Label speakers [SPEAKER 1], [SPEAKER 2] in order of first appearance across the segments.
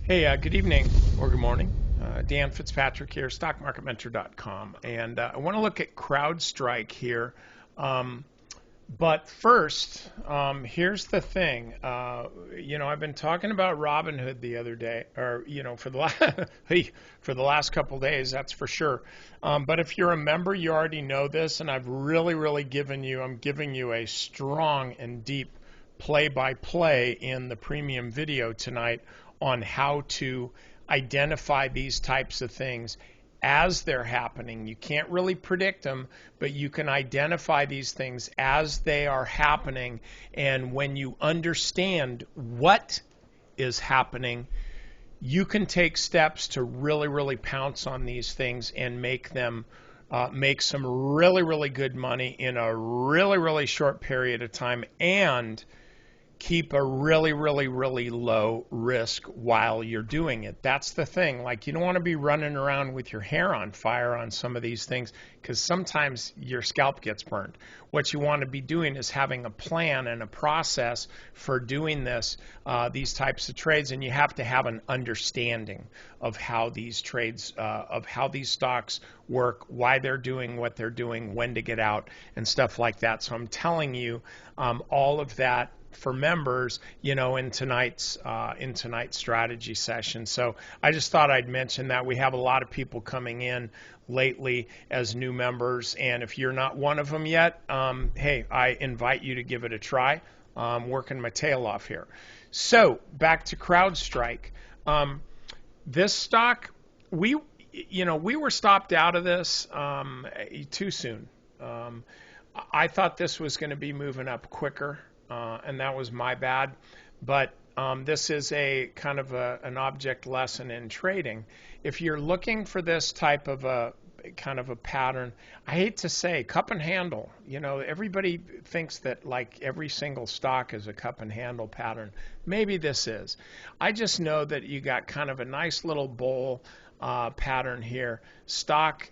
[SPEAKER 1] Hey, good evening or good morning. Dan Fitzpatrick here, stockmarketmentor.com. And I want to look at CrowdStrike here. Um, but first, here's the thing. I've been talking about Robinhood the other day, or, for the for the last couple days, that's for sure. But if you're a member, you already know this, and I've really I'm giving you a strong and deep play-by-play in the premium video tonight on how to identify these types of things as they're happening. You can't really predict them, but you can identify these things as they are happening. And when you understand what is happening, you can take steps to really pounce on these things and make them make some really good money in a really short period of time, and keep a really low risk while you're doing it. That's the thing. Like, you don't want to be running around with your hair on fire on some of these things, because sometimes your scalp gets burned. What you want to be doing is having a plan and a process for doing these types of trades, and you have to have an understanding of how these trades, of how these stocks work, why they're doing what they're doing, when to get out, and stuff like that. So I'm telling you all of that for members, in tonight's strategy session. So I just thought I'd mention that. We have a lot of people coming in lately as new members, and if you're not one of them yet, hey, I invite you to give it a try. I'm working my tail off here. So back to CrowdStrike. This stock, we were stopped out of this too soon. I thought this was going to be moving up quicker. And that was my bad. But this is a kind of an object lesson in trading. If you're looking for this type of a kind of a pattern, I hate to say cup and handle. Everybody thinks that like every single stock is a cup and handle pattern. Maybe this is. I just know that you got kind of a nice little bowl pattern here. Stock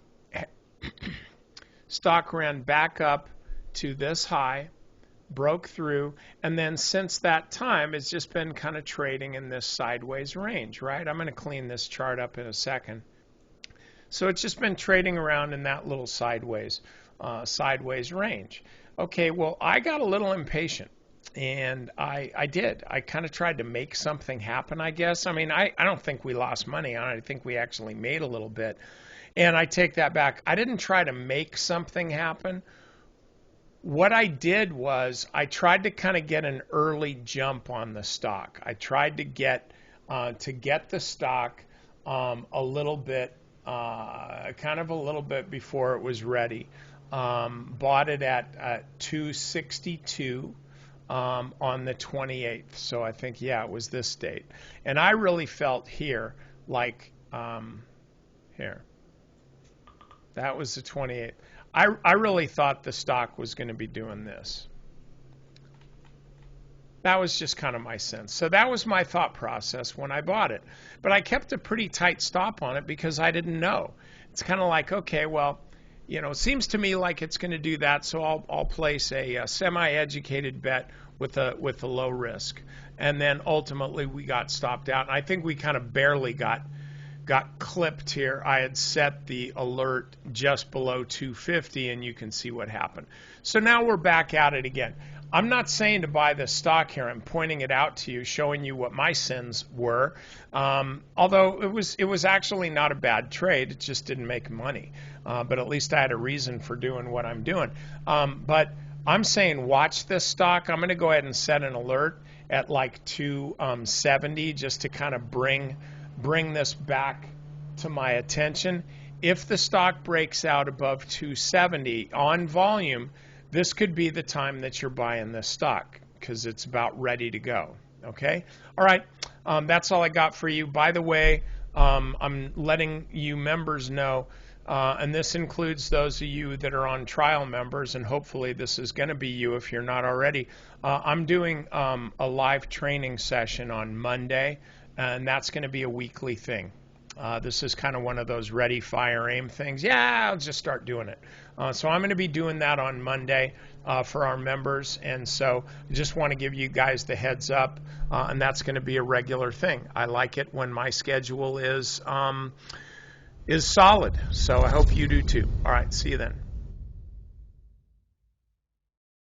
[SPEAKER 1] ran back up to this high, broke through, and then since that time it's just been kind of trading in this sideways range, right? I'm going to clean this chart up in a second. So it's just been trading around in that little sideways range. Okay, well, I got a little impatient, and I did. I kind of tried to make something happen, I guess. I mean, I don't think we lost money on it. I think we actually made a little bit. And I take that back. I didn't try to make something happen. What I did was I tried to kind of get an early jump on the stock. I tried to get the stock a little bit, kind of a little bit before it was ready. Bought it at 262 on the 28th. So I think, yeah, it was this date. And I really felt here like here. That was the 28th. I really thought the stock was going to be doing this. That was just kind of my sense. So that was my thought process when I bought it. But I kept a pretty tight stop on it because I didn't know. It's kind of like, okay, well, it seems to me like it's going to do that, so I'll place a semi-educated bet with a low risk. And then ultimately we got stopped out. And I think we kind of barely got clipped here. I had set the alert just below 250, and you can see what happened. So now we're back at it again. I'm not saying to buy this stock here. I'm pointing it out to you, showing you what my sins were. Although it was actually not a bad trade. It just didn't make money. But at least I had a reason for doing what I'm doing. But I'm saying watch this stock. I'm going to go ahead and set an alert at like 270 just to kind of bring this back to my attention. If the stock breaks out above 270 on volume, this could be the time that you're buying this stock because it's about ready to go. Okay? All right. That's all I got for you. By the way, I'm letting you members know, and this includes those of you that are on trial members, and hopefully this is going to be you if you're not already. I'm doing a live training session on Monday, and that's going to be a weekly thing. This is kind of one of those ready, fire, aim things. Yeah, I'll just start doing it. So I'm going to be doing that on Monday for our members, and so I just want to give you guys the heads up, and that's going to be a regular thing. I like it when my schedule is solid, so I hope you do too. All right, see you then.